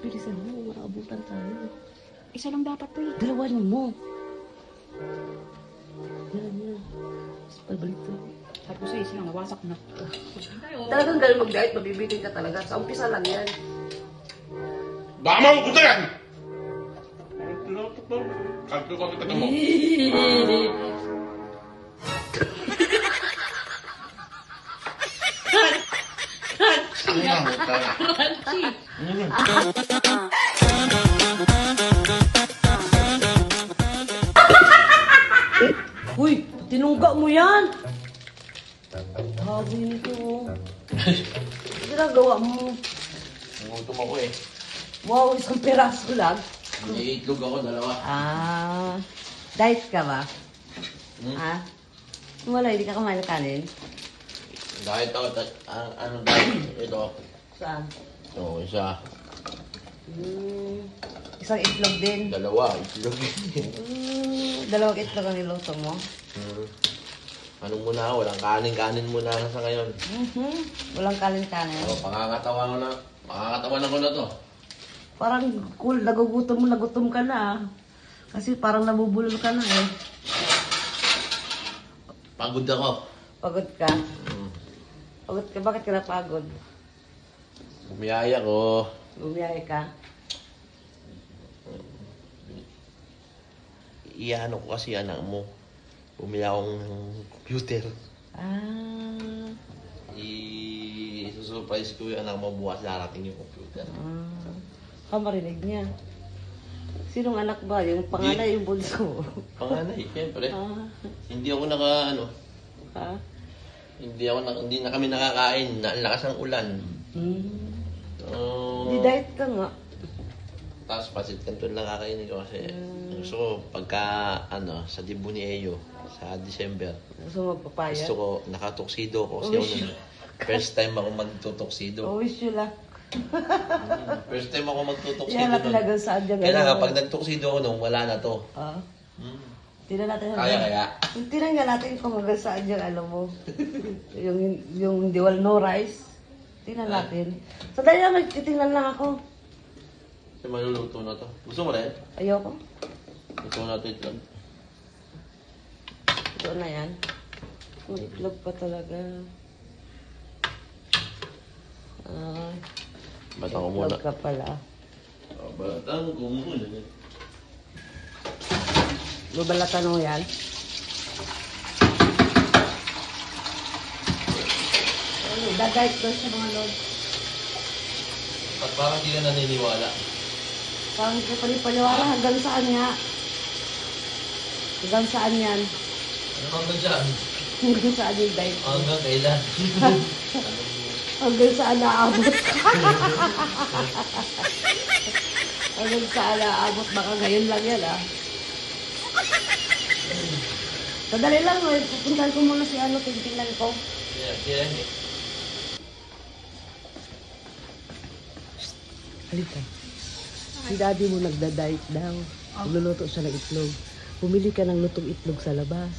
Bilisan mo, maabutan tayo. Isa lang dapat to eh. Dalawanin mo. Yan. Tapos pabalik to. Tapos eh, isa lang, nawasak na. Talagang galing mag-diet, mabibitin ka talaga. Sa umpisa lang yan. Baka makukuta yan! Kalto ko kita mo. Uy, tinungga mo yan! Habi nito. Ginagawa mo. Nangutom ako eh. Wow, isang peraso lang. May itlog ako, dalawa. Diet ka ba? Hmm? Ha? Wala, hindi ka kumain ng kanin? Dahil ako, ano dahil? Ito. Saan? Ito, isa. Isang itlog din. Dalawa, itlog. Dalawang itlog ang niluto mo. Ano muna, walang kanin muna sa ngayon. Walang kanin-kanin. Pangangatawan ko na to. Parang cool, nagutom ka na. Kasi parang nabubulol ka na eh. Pagod ako. Pagod ka? Pagod ka? Bakit ka napagod? Bumiyaya ko. Bumiyay ka? Iyaano ko kasi anak mo. Bumili akong computer. I-surprise ko yung anak mo bukas darating yung computer. Kamarinig niya. Sinong anak ba? Yung panganay, yung bunso? Panganay, siyempre. Hindi ako Ha? hindi na kami nakakain. Lakas ng ulan. Di diet ka nga. Tapos pasit kanton lang kakainin ko kasi gusto ko pagka sa dibu ni Eyo sa December. Gusto mo papaya? Gusto ko nakatuksido ko kasi ako first time ako magtutuksido. Wish you luck. First time ako magtutuksido. Yan na talaga saan dyan. Kaya kapag nagtuksido ako nung wala na to. Tingnan natin. Kaya. Tingnan nga natin kung hanggang saan yung alam mo. yung diwal no rice. Tingnan natin. Sandali lang, magtitingnan lang ako. Kasi maluluto na to. Gusto mo rin? Ayoko. Gusto mo na ito itlog. Ito na yan. May itlog pa talaga. Batang ko muna. Itlog ka pala. Batang ko muna. Babalatan mo yan. Dadayt doon sa mga lord. At parang di ka naniniwala. Parang hindi pa rin paliwala hanggang saan nga. Hanggang saan yan? Ano hanggang dyan? Hanggang saan yung diet? Hanggang kailan? Hanggang saan naabot? Hanggang saan naabot? Baka ngayon lang yan Sadali lang, pupuntahan ko muna si tingnan ko. Yeah. Halika. Si daddy mo nagda-diet daw. Nagluluto siya ng itlog. Pumili ka ng lutong itlog sa labas.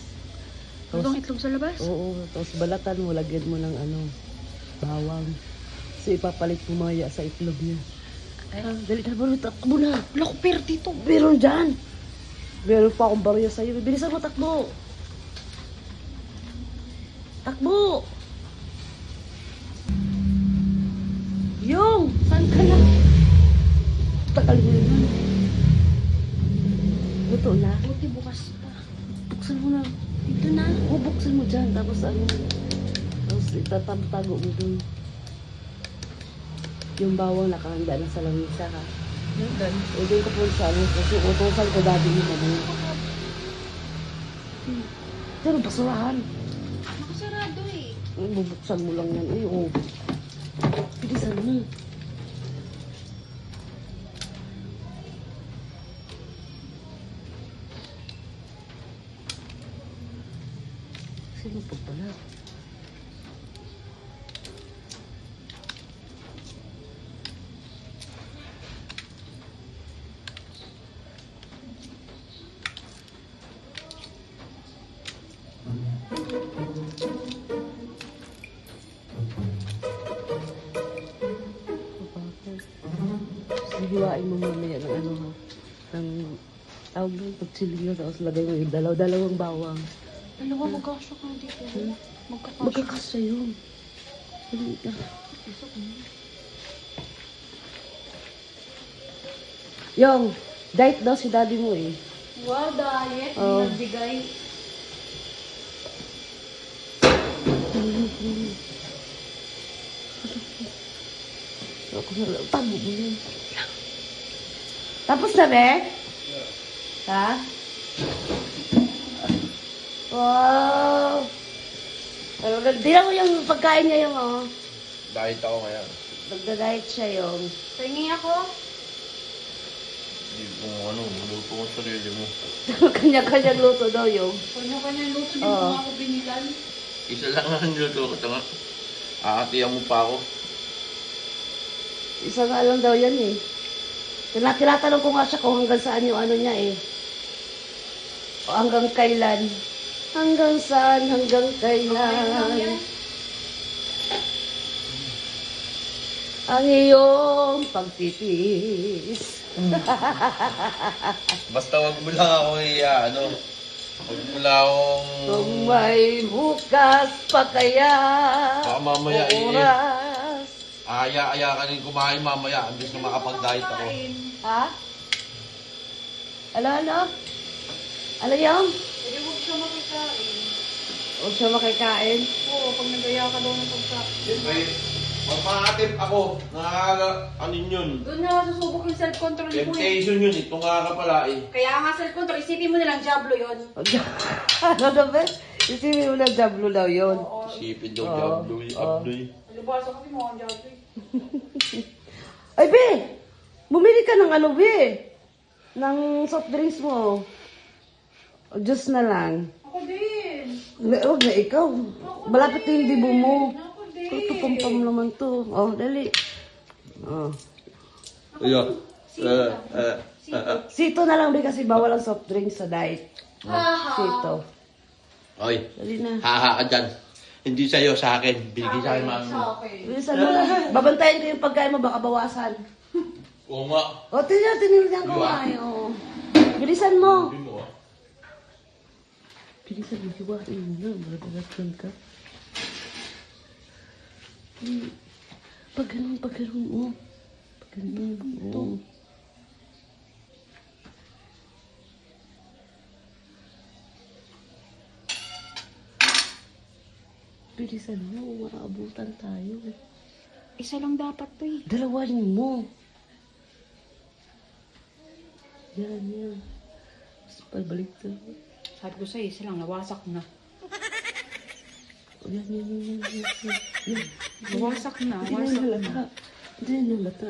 Lutong itlog sa labas? Oo. Tapos balatan mo, lagyan mo ng bawang. So ipapalit mo maya sa itlog niya. Dali na, takbo na. Wala ko pera dito. Meron dyan. Meron pa akong barya sa'yo. Bilisan mo, takbo. Takbo! Yung! Saan ka na? Tagal mo naman. Luto na. Buti bukas pa. Buksan mo na. Dito na. Buksan mo dyan. Tapos tapos itatago mo dun. Yung bawang nakahanda na sa lamisa ha. O doon ka po sa kasi utosan ko dati yung mabuhay. Pero basurahan. Nakasarado eh. Bubuksan mo lang yan. Bilisan mo. Sino po pala? hiwain mo mamaya ng ano ha. Ng tawag doon, pagsilingaw, tapos lagay mo yung dalawang bawang. Dalawa magkasya ka dito. Magkakasya. Magkakasya yun. Hindi ka. Yung, diet daw si daddy mo eh. Wow, diet. Oh. Nagbigay. Ako na lang, tago mo yun. Tapos na, be? Ha? Wow! Tingnan mo yung pagkain niya yung, oh. Diet ako ngayon. Nagda-diet siya yung. Pahingi ako. Hindi mo luto mo sarili mo. Kanya-kanyang luto daw yung. Kanya-kanya luto din Oo. kung ako binilan. Isa lang ang luto ko. Tama. Aatiyan mo pa ako. Isa nga lang daw yan eh. Tinatanong ko nga siya kung hanggang saan yung ano niya eh. O hanggang kailan. Hanggang saan, hanggang kailan. Ang iyong pagtitiis. Basta wag mo lang ako wag mo lang akong... Kung may bukas pa kaya. Baka mamaya oras. Aya ka rin kumain mamaya. Ambis na makapag-diet ako. Ha? Ano? Ano yung? Pwede huwag siya makikain. Huwag siya makikain. Oo, pag nagaya ka daw ng pagkain. Siyempre, magmakatip ako. Anin yun? Doon na susubok yung self-control mo eh. Temptation yun. Ito nga ka pala eh. Kaya nga self-control, isipin mo nilang Diablo yun. Ano na ba? Isipin mo na jablo daw yun. Isipin daw, Oo. abdoy. Alubasa kasi mo ang Diablo eh. Ay, be! Bumili ka ng ano, be? Ng soft drinks mo. O, juice na lang. Ako din. Huwag na ikaw. Malapit na yung dibo mo. Ako din. Tutupampam naman to. Oh, dali. Oh. Ayan. Sito na lang, be, kasi bawal ang soft drinks sa diet. Haha. Sito. Oy, Dali na. haha ka dyan. Hindi sa'yo, sa akin. Binigay sa akin mami mo. Sa akin. Bilisan mo na. Babantayan ko yung pagkain mo, baka bawasan. Oo nga. O, tinignan ko nga. Oh. Bilisan mo. Sabi mo ah. Bilisan mo, hiwain mo na. Maradalatan ka. Pag ganun mo. Pag ganun mo. Bilisan mo, maabutan tayo. Isa lang dapat to eh. Dalawahin mo. Yan. Mas palbalik to. Sabi ko sa'yo, isa lang, nawasak na. Yan. Nawasak na, Hindi wasak na na. halata. Hindi na halata.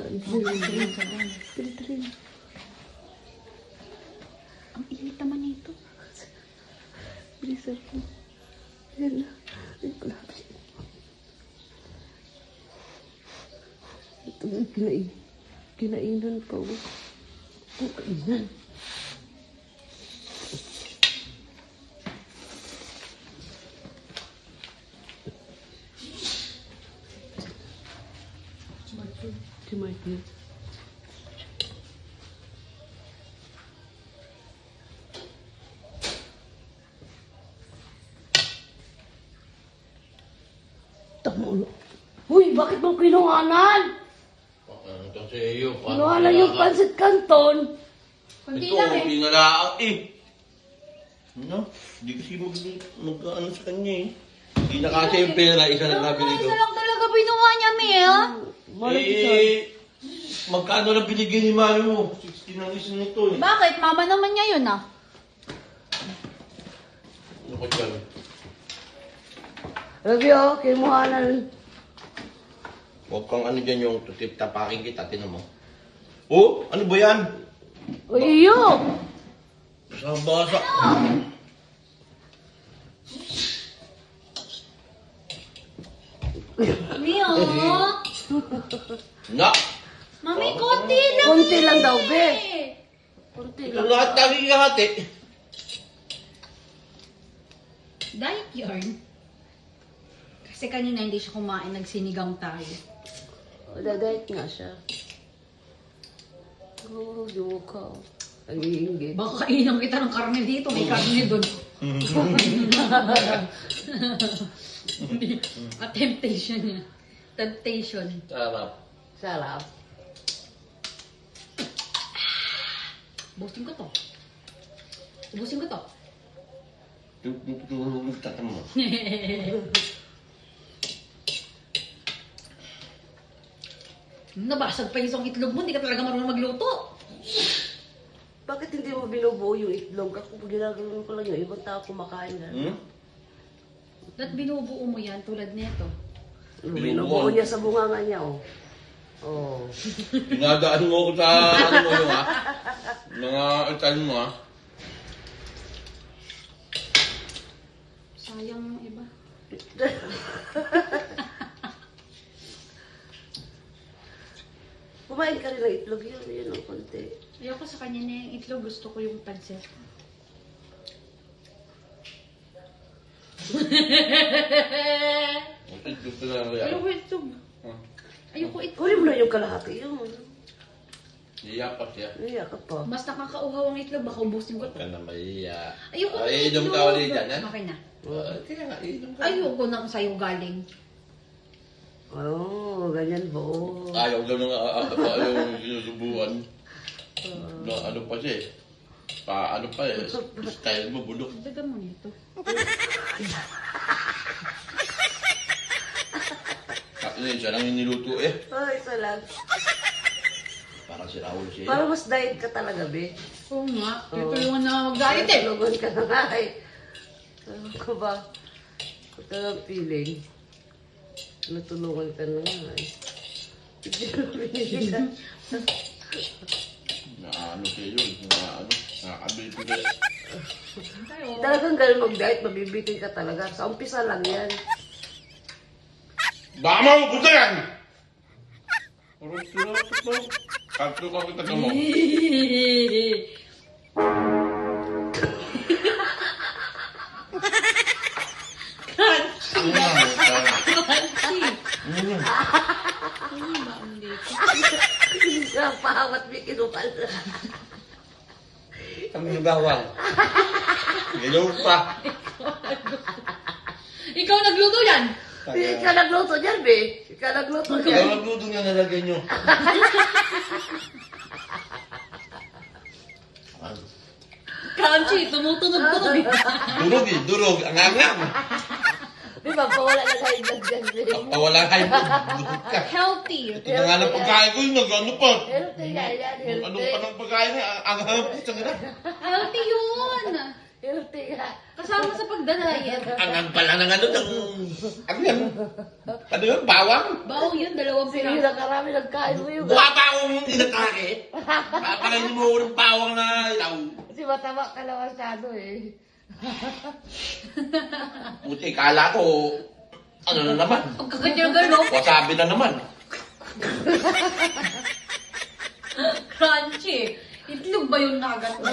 Tiri. Ang init naman nito. Bilisan mo. Yan na. Ay, palapit. Ito na, kinainan pa. Ito, kainan. Si Michael. Tamo. Uy, bakit mo kinuhanan? Ito sa iyo. Kinuhanan yung pancit canton. Kunti Ito, lang eh. pinalaang eh. Ano? Hindi kasi mag-ano sa kanya eh. Hindi na kasi yung pera, isa lang nabili ko. Isa lang talaga binuha niya, Mia. Magkano lang binigyan ni mami mo? 16 ang isa nito eh. Bakit? Mama naman niya yun ah. Ano ko dyan? Review, kinuhanan. Huwag kang ano dyan yung tutip tapakin kita, tinan mo. Oh, ano ba yan? Uy, iyo! Basa-basa. Mia. Na! Mami, konti lang. Kunti lang daw, be. Eh. Kunti Ito lang. lahat lagi kahati. Diet yarn. Kasi kanina hindi siya kumain, nagsinigang tayo. Dadayat nga siya. Oh, Joka. Ang iinggit. Baka kainan kita ng karne dito, may karne doon. A temptation niya. Temptation. Sarap. Sarap. Ubusin ko to. Ubusin ko to. Tutulog tata mo. Nabasag pa yung isang itlog mo, hindi ka talaga marunong magluto. Bakit hindi mo binubuo yung itlog? Ako ginagawin ko lang yun. Ibang tao kumakain na. Ba't binubuo mo yan tulad nito? Binubuo niya sa bunganga niya, oh. Oh. Pinadaan mo ko sa ano mo yung ha? Mga itan mo ha? Sayang yung iba. Kumain ka rin ng itlog yun. Yun ang konti. Ayoko sa kanya na yung itlog, gusto ko yung pansit. Gusto na lang yan. Ayoko itlog. Huh? Ayoko itlog. Kunin mo na yung kalahati yun. Iyapak siya. Iya ka pa. Mas nakakauhaw ang itlog, baka ubusin ko Huwag to. ka na maiya. Ayoko ng Ay, inom itlog. ka ulit dyan, ha? Okay na. Kaya nga, inom ka. Ayoko nang sa'yo galing. Oh, ganyan po. Ayaw daw nang ayaw sinusubuan. Na ano pa siya eh. Ano pa eh. Style mo, bulok. Dagan mo nito. Ano yun, siya lang yung niluto eh. Oh, isa lang. Parang si Raul siya. Para mas diet ka talaga, be. Oo nga. Tutulungan na mag-diet eh. Tulugan ka na nga eh. Ano ka ba? Ito ang feeling. Natulungan ka na nga eh. Hindi mo binigyan. Na ano siya yun. Na ano. Nakakability ka. Tayo. Talagang ganun mag-diet, mabibitin ka talaga. Sa umpisa lang yan. Baka mahupunta yan! Parang sinapit mo. Kanto ka kita ka mo. Crunchy. Crunchy. Ano ba ang dito? Hindi ka pahawat, may kinupal. Ang nagawang. Galaw pa. Ikaw nagluto yan. Hindi ka nagluto dyan, be. Hindi ka nagluto Ikaw dyan. nagluto nga nalagay nyo. Crunchy. Tumutunog-tunog. Durog eh, durog. Ang angam. Di ba, pawala na kayo dyan, be. Wala kayo. Durog ka. Healthy. Ito na nga ng pagkain ko yun. Ano pa? Healthy nga yan, Ano healthy. pa ng pagkain na? Ang harap sa nga. Healthy yun. Healthy nga. Kasama sa pagdadayet. Ang pala ng ano ng... Ano yan? Ano yun? Bawang? Baong yun, 2 Sige piraso. na karami nagkain mo yung Mukha bawang yung inatake. Papalayin mo ng bawang na ilaw. Kasi mataba ka na masyado eh. Buti, kala ko... Ano na naman? Pagkakagano, Wasabi na naman. crunchy. Itlog ba yung nagat mo?